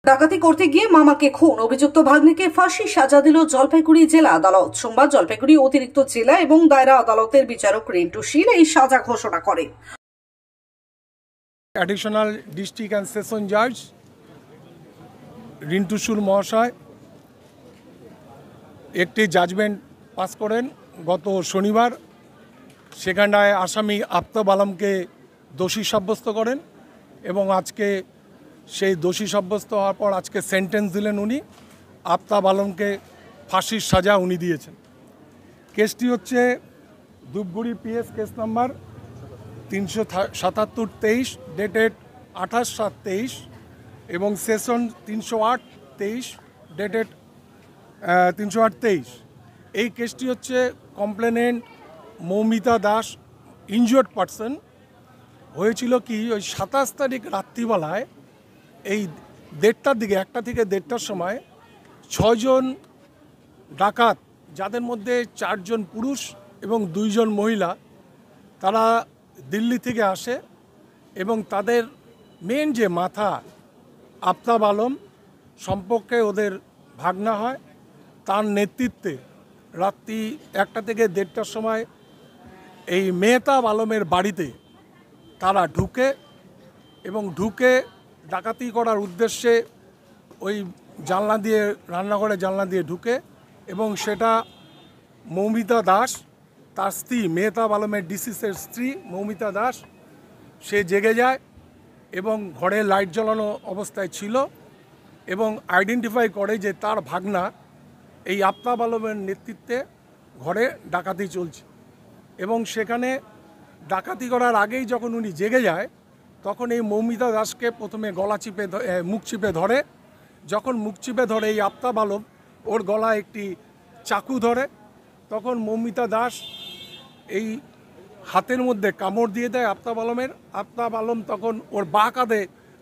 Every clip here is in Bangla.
ডাকাতি করতে গিয়ে মামাকে খুন, অভিযুক্ত ভাগ্নিকে ফাঁসির সাজা দিল জলপাইগুড়ি জেলা আদালত। সোমবার জলপাইগুড়ি অতিরিক্ত জেলা এবং দায়রা আদালতের বিচারক রিন্টু শীল এই সাজা ঘোষণা করে। অ্যাডিশনাল ডিস্ট্রিক্ট অ্যান্ড সেশন জাজ রিন্টু শীল মহাশয় একটি জাজমেন্ট পাস করেন গত শনিবার। সেখানটায় আসামি আফতাব আলমকে দোষী সাব্যস্ত করেন এবং আজকে সেই দোষী সাব্যস্ত হওয়ার পর আজকে সেন্টেন্স দিলেন উনি। আফতাব আলমকে ফাঁসির সাজা উনি দিয়েছেন। কেসটি হচ্ছে Dhupguri PS case number 377-23 dated 28/7-23 এবং সেশন 308-23 ডেটেড 308-23। এই কেসটি হচ্ছে complainant Moumita Das, injured person. হয়েছিল কি, ওই 27 তারিখ রাত্রিবেলায় এই 1:30টার দিকে, 1টা থেকে 1:30টার সময় 6 জন ডাকাত, যাদের মধ্যে 4 জন পুরুষ এবং 2 জন মহিলা, তারা দিল্লি থেকে আসে এবং তাদের মেন যে মাথা আফতাব আলম সম্পর্কে ওদের ভাগনা হয়, তার নেতৃত্বে রাত্রি 1টা থেকে 1:30টার সময় এই মেহতাব আলমের বাড়িতে তারা ঢুকে এবং ঢুকে ডাকাতি করার উদ্দেশ্যে ওই জানলা দিয়ে, রান্নাঘরের জানলা দিয়ে ঢুকে এবং সেটা মৌমিতা দাস, তার স্ত্রী মেহতাব আলমের ডিসিসের স্ত্রী মৌমিতা দাস, সে জেগে যায় এবং ঘরে লাইট জ্বালানো অবস্থায় ছিল এবং আইডেন্টিফাই করে যে তার ভাগনা এই আফতাব আলমের নেতৃত্বে ঘরে ডাকাতি চলছে। এবং সেখানে ডাকাতি করার আগেই যখন উনি জেগে যায়, তখন এই মৌমিতা দাসকে প্রথমে গলা চিপে, মুখ চিপে ধরে। যখন মুখ চিপে ধরে এই আফতাব আলম ওর গলায় একটি চাকু ধরে, তখন মৌমিতা দাস এই হাতের মধ্যে কামড় দিয়ে দেয় আফতাব আলমের। আফতাব আলম তখন ওর বাঁ কাঁধে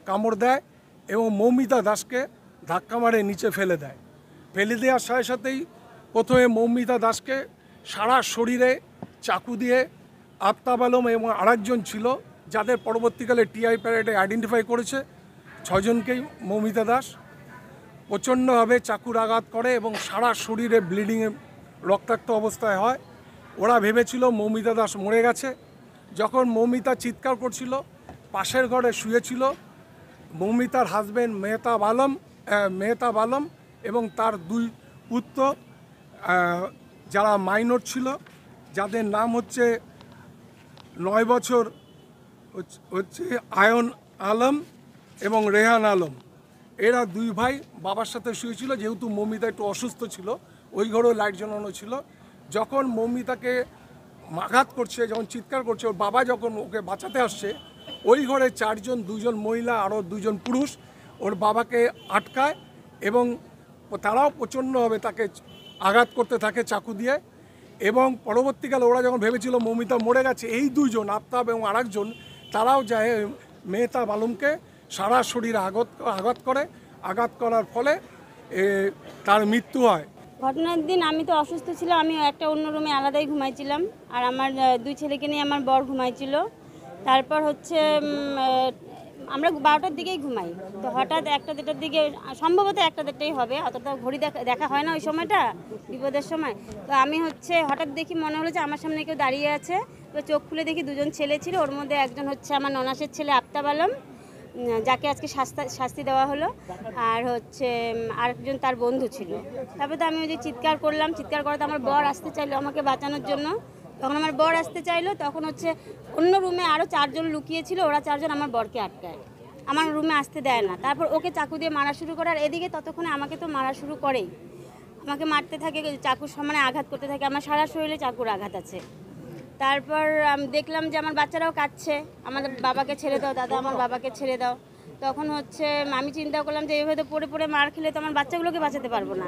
কামড় দেয় এবং মৌমিতা দাসকে ধাক্কা মারে নিচে ফেলে দেয়। ফেলে দেওয়ার সাথে সাথেই প্রথমে মৌমিতা দাসকে সারা শরীরে চাকু দিয়ে আফতাব আলম এবং আরেকজন ছিল, যাদের পরবর্তীকালে টিআই প্যারেডে আইডেন্টিফাই করেছে, 6 জনকেই মৌমিতা দাস প্রচণ্ডভাবে চাকুর আঘাত করে এবং সারা শরীরে ব্লিডিংয়ে রক্তাক্ত অবস্থায় হয়। ওরা ভেবেছিল মৌমিতা দাস মরে গেছে। যখন মৌমিতা চিৎকার করছিল, পাশের ঘরে শুয়েছিল মৌমিতার হাজব্যান্ড মেহতাব আলম এবং তার 2 পুত্র, যারা মাইনর ছিল, যাদের নাম হচ্ছে 9 বছর হচ্ছে আয়ন আলম এবং রেহান আলম। এরা 2 ভাই বাবার সাথে শুয়েছিল। যেহেতু মৌমিতা একটু অসুস্থ ছিল, ওই ঘরেও লাইট জ্বালানো ছিল। যখন মৌমিতাকে আঘাত করছে, যখন চিৎকার করছে, ওর বাবা যখন ওকে বাঁচাতে আসছে, ওই ঘরে 4 জন, 2 জন মহিলা আরও 2 জন পুরুষ ওর বাবাকে আটকায় এবং তারাও প্রচণ্ডভাবে তাকে আঘাত করতে থাকে চাকু দিয়ে। এবং পরবর্তীকালে ওরা যখন ভেবেছিল মৌমিতা মরে গেছে, এই 2 জন আফতাব এবং আরেকজন, তারাও যায় মেহতাব আলমকে সারা শরীরে আঘাত করে। আঘাত করার ফলে তার মৃত্যু হয়। ঘটনার দিন আমি তো অসুস্থ ছিলাম, আমি একটা অন্য রুমে আলাদাই ঘুমাইছিলাম, আর আমার 2 ছেলেকে নিয়ে আমার বর ঘুমাইছিল। তারপর হচ্ছে আমরা 12টার দিকেই ঘুমাই, তো হঠাৎ 1টা-2টার দিকে, সম্ভবত 1টা-2টাই হবে, অতটা ঘড়ি দেখা হয় না ওই সময়টা, বিপদের সময়। তো আমি হচ্ছে হঠাৎ দেখি, মনে হলো যে আমার সামনে কেউ দাঁড়িয়ে আছে। তো চোখ খুলে দেখি 2 জন ছেলে ছিল, ওর মধ্যে একজন হচ্ছে আমার ননাসের ছেলে আফতাব আলম, যাকে আজকে শাস্তি দেওয়া হলো, আর হচ্ছে আরেকজন তার বন্ধু ছিল। তারপরে তো আমি ওই যে চিৎকার করলাম, চিৎকার করাতে আমার বর আসতে চাইলো আমাকে বাঁচানোর জন্য। তখন আমার বর আসতে চাইলো, তখন হচ্ছে অন্য রুমে আরও 4 জন লুকিয়েছিল, ওরা 4 জন আমার বরকে আটকায়, আমার রুমে আসতে দেয় না। তারপর ওকে চাকু দিয়ে মারা শুরু করে, আর এদিকে ততক্ষণে আমাকে তো মারা শুরু করেই, আমাকে মারতে থাকে, চাকুর সমানে আঘাত করতে থাকে, আমার সারা শরীরে চাকুর আঘাত আছে। তারপর আমি দেখলাম যে আমার বাচ্চারাও কাঁদছে, আমাদের বাবাকে ছেড়ে দাও দাদা, আমার বাবাকে ছেড়ে দাও। তখন হচ্ছে আমি চিন্তা করলাম যে এইভাবে পড়ে পড়ে মার খেলে তো আমার বাচ্চাগুলোকে বাঁচাতে পারবো না।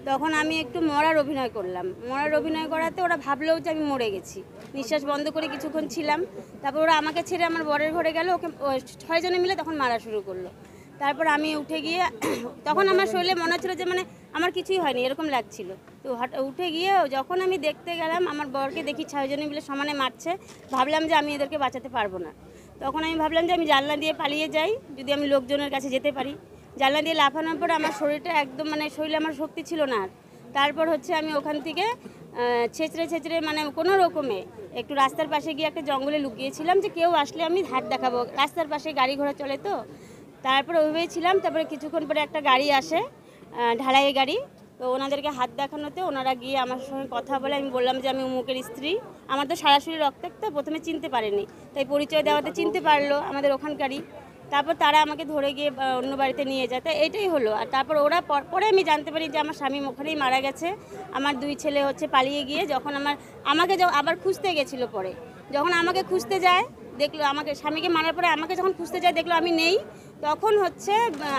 তখন আমি একটু মরার অভিনয় করলাম। মরার অভিনয় করাতে ওরা ভাবলেও যে আমি মরে গেছি। নিঃশ্বাস বন্ধ করে কিছুক্ষণ ছিলাম, তারপর ওরা আমাকে ছেড়ে আমার বরের ঘরে গেল, ওকে 6 জনে মিলে তখন মারা শুরু করলো। তারপর আমি উঠে গিয়ে, তখন আমার শরীরে মনে হচ্ছিল যে মানে আমার কিছুই হয়নি এরকম লাগছিল। তো উঠে গিয়ে যখন আমি দেখতে গেলাম, আমার বরকে দেখি 6 জনে মিলে সমানে মারছে, ভাবলাম যে আমি এদেরকে বাঁচাতে পারবো না। তখন আমি ভাবলাম যে আমি জানলা দিয়ে পালিয়ে যাই, যদি আমি লোকজনের কাছে যেতে পারি। জানলা দিয়ে লাফানোর পর আমার শরীরটা একদম মানে শরীরে আমার শক্তি ছিল না। তারপর হচ্ছে আমি ওখান থেকে ছেঁচড়ে মানে কোনো রকমে একটু রাস্তার পাশে গিয়ে একটা জঙ্গলে লুকিয়েছিলাম যে কেউ আসলে আমি হাত দেখাবো, রাস্তার পাশে গাড়ি ঘোড়া চলে তো। তারপরে ওইভাবেই ছিলাম। তারপরে কিছুক্ষণ পরে একটা গাড়ি আসে, ঢালাই গাড়ি, তো ওনাদেরকে হাত দেখানোতে ওনারা গিয়ে আমার সঙ্গে কথা বলে। আমি বললাম যে আমি অমুকের স্ত্রী। আমার তো সরাসরি রক্তাক্ত, প্রথমে চিনতে পারেনি, তাই পরিচয় দেওয়াতে চিনতে পারলো আমাদের ওখানকারই। তারপর তারা আমাকে ধরে গিয়ে অন্য বাড়িতে নিয়ে যায়। তাই এটাই হলো। আর তারপর ওরা পরে আমি জানতে পারি যে আমার স্বামী ওখানেই মারা গেছে। আমার 2 ছেলে হচ্ছে পালিয়ে গিয়ে যখন আমাকে আবার খুঁজতে গেছিলো, পরে যখন আমাকে খুঁজতে যায় দেখলো, আমাকে স্বামীকে মারার পরে আমাকে যখন খুঁজতে যায় দেখলো আমি নেই, তখন হচ্ছে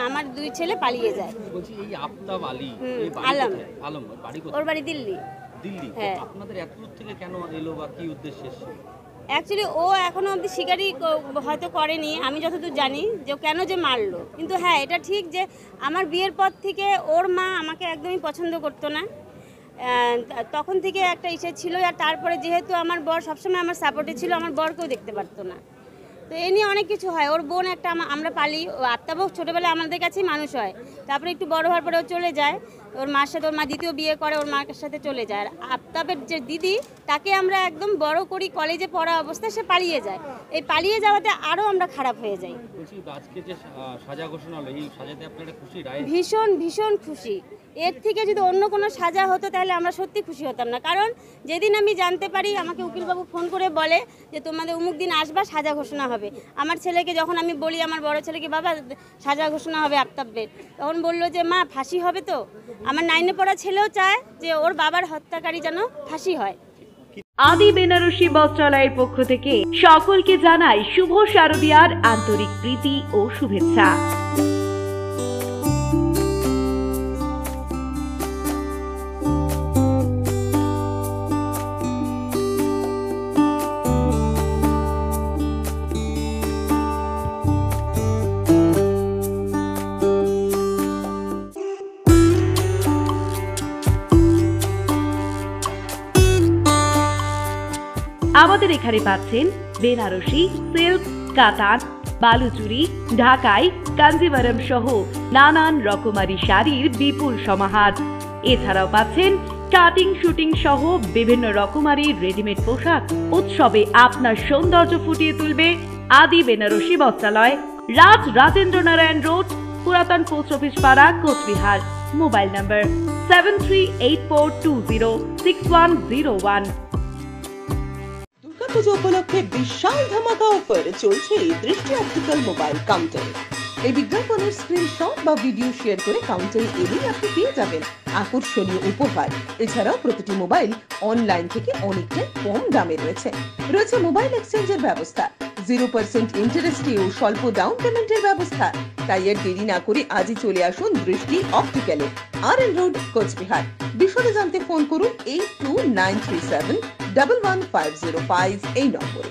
আমার 2 ছেলে পালিয়ে যায়। বলছি এই আফতাব আলী আলম বাড়ি কোথায়? ওর বাড়ি দিল্লি। হ্যাঁ। আপনাদের এত দূর থেকে কেন এলো বা কি উদ্দেশ্যে এসেছে? অ্যাকচুয়ালি ও এখনও অবধি স্বীকারই হয়তো করেনি, আমি যতদূর জানি, যে কেন যে মারলো। কিন্তু হ্যাঁ, এটা ঠিক যে আমার বিয়ের পর থেকে ওর মা আমাকে একদমই পছন্দ করতো না। তখন থেকে একটা ইচ্ছে ছিল। আর তারপরে যেহেতু আমার বর সবসময় আমার সাপোর্টে ছিল, আমার বরকেও দেখতে পারতো না। তো এ নিয়ে অনেক কিছু হয়। ওর বোন একটা আমরা পালি, আফতাবও ছোটোবেলায় আমাদের কাছেই মানুষ হয়। তারপরে একটু বড় হওয়ার পরে ও চলে যায় ওর মার সাথে, ওর মা দ্বিতীয় বিয়ে করে, ওর মার সাথে চলে যায়। আর আফতাবের যে দিদি, তাকে আমরা একদম বড় করি, কলেজে পড়া অবস্থায় সে পালিয়ে যায়। এই পালিয়ে যাওয়াতে আরও আমরা খারাপ হয়ে যাই। বলছি আজকে যে সাজা ঘোষণা হলো, এই সাজাতে আপনারা খুশি? রায় ভীষণ ভীষণ খুশি। এর থেকে যদি অন্য কোনো সাজা হতো তাহলে আমরা সত্যি খুশি হতাম না। কারণ যেদিন আমি জানতে পারি, আমাকে উকিলবাবু ফোন করে বলে যে তোমাদের অমুক দিন আসবা, সাজা ঘোষণা হবে। আমার ছেলেকে যখন আমি বলি, আমার বড় ছেলেকে, বাবা সাজা ঘোষণা হবে আফতাবের, তখন বললো যে মা ফাঁসি হবে তো। আমার 9-এ পড়া ছেলেও চায় যে ওর বাবার হত্যাকারী যেন ফাঁসি হয়। আদি বেনারসি বস্ত্রালয়ের পক্ষ থেকে সকলকে জানাই শুভ শারদীয়ার আন্তরিক প্রীতি ও শুভেচ্ছা। আমাদের এখানে পাচ্ছেন বেনারসি, সিল্ক, কাতান, বালুচুরি, ঢাকাই, কাঞ্জিভারম সহ নানান রকমারি শাড়ির বিপুল সমাহার। এছাড়াও পাচ্ছেন কাটিং, শুটিং সহ বিভিন্ন রকমারি রেডিমেড পোশাক। উৎসবে আপনার সৌন্দর্য ফুটিয়ে তুলবে আদি বেনারসি বস্ত্রালয়, রাজেন্দ্র নারায়ণ রোড, পুরাতন পোস্ট অফিস পাড়া, কোচবিহার। মোবাইল নম্বর 7384206101। পুজো উপলক্ষে বিশাল ধামাকা অফার চলছে দৃষ্টি অপটিক্যাল মোবাইল কাউন্টারে। এই বিজ্ঞাপনের স্ক্রিনশট বা ভিডিও শেয়ার করে কাউন্টারে এলেই আপনি পেয়ে যাবেন আকর্ষণীয় উপহার। এছাড়াও প্রতিটি মোবাইল অনলাইন থেকে অনেকটাই কম দামে রয়েছে। মোবাইল এক্সচেঞ্জের ব্যবস্থা, 0% ইন্টারেস্টে ও স্বল্প ডাউন পেমেন্টের ব্যবস্থা। তাই আর দেরি না করে আজই চলে আসুন দৃষ্টি অপটিক্যালে, RN রোড, কোচবিহার। বিশদে জানতে ফোন করুন 8293711505 এই নম্বরে।